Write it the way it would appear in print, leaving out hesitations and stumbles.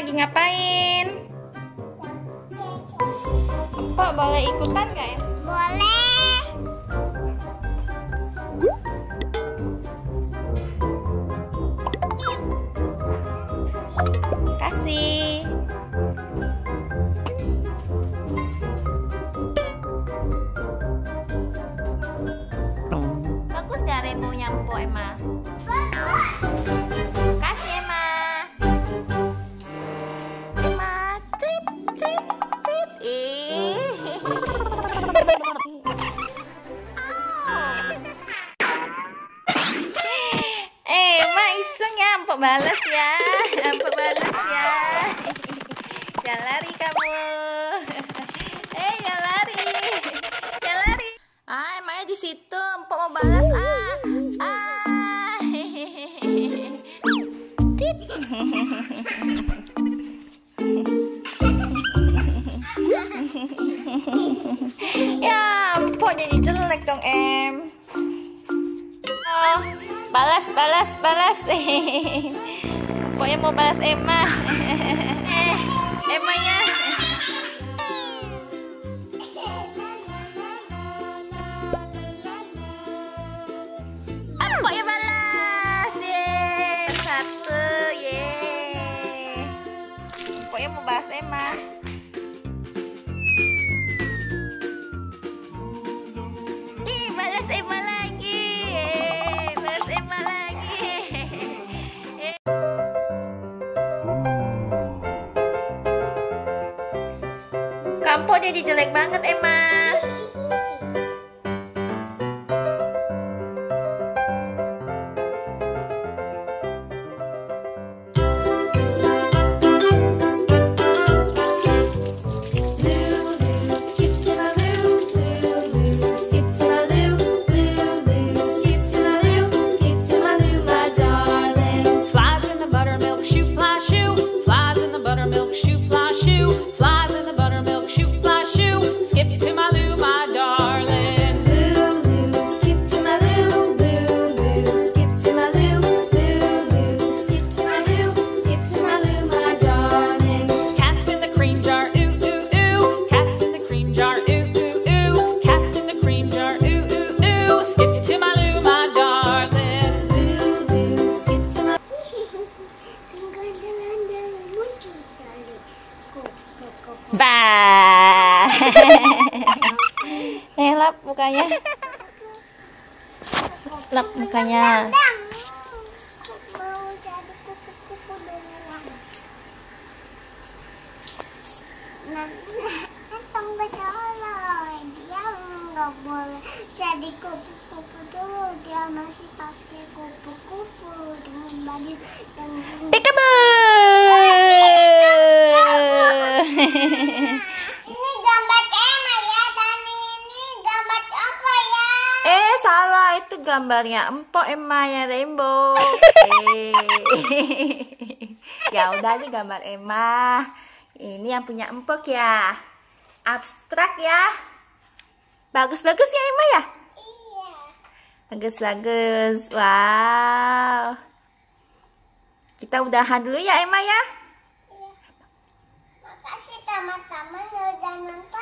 lagi ngapain? Empok boleh ikutan gak ya? Boleh. Kasih. Bagus gak rainbow-nya Empok, Emma? Kasih Emma. Emma, tweet, tweet, tweet. Emma iseng ya, Empok balas ya. Empok balas ya. Jangan lari kamu. Jangan lari. Jangan lari. Emangnya di situ Empok mau balas. Tit. Ya, Empok jadi jelek dong, Em. Oh, balas. Pokoknya mau balas Emma. Emmanya. Pokoknya balas. Yeay, 1. Yeay. Pokoknya mau balas Emma. Balas Emma lagi. Balas Emma lagi. Kamu jadi jelek banget, Emma. Bah. Lap mukanya. Lap mukanya. Mau jadi kupu-kupu berenang. Tong betul, dia nggak boleh jadi kupu-kupu dulu. Dia masih pakai kupu-kupu dengan baju yang Peekaboo. Ini gambar Emma ya, dan ini gambar apa ya? Salah, itu gambarnya Empok, Emma yang rainbow. Ya udah, ini gambar Emma. Ini yang punya Empok ya. Abstrak ya. Bagus-bagus ya Emma ya? Iya. Bagus-bagus. Wow. Kita udahan dulu ya Emma ya. Makasih teman-teman yang udah nonton.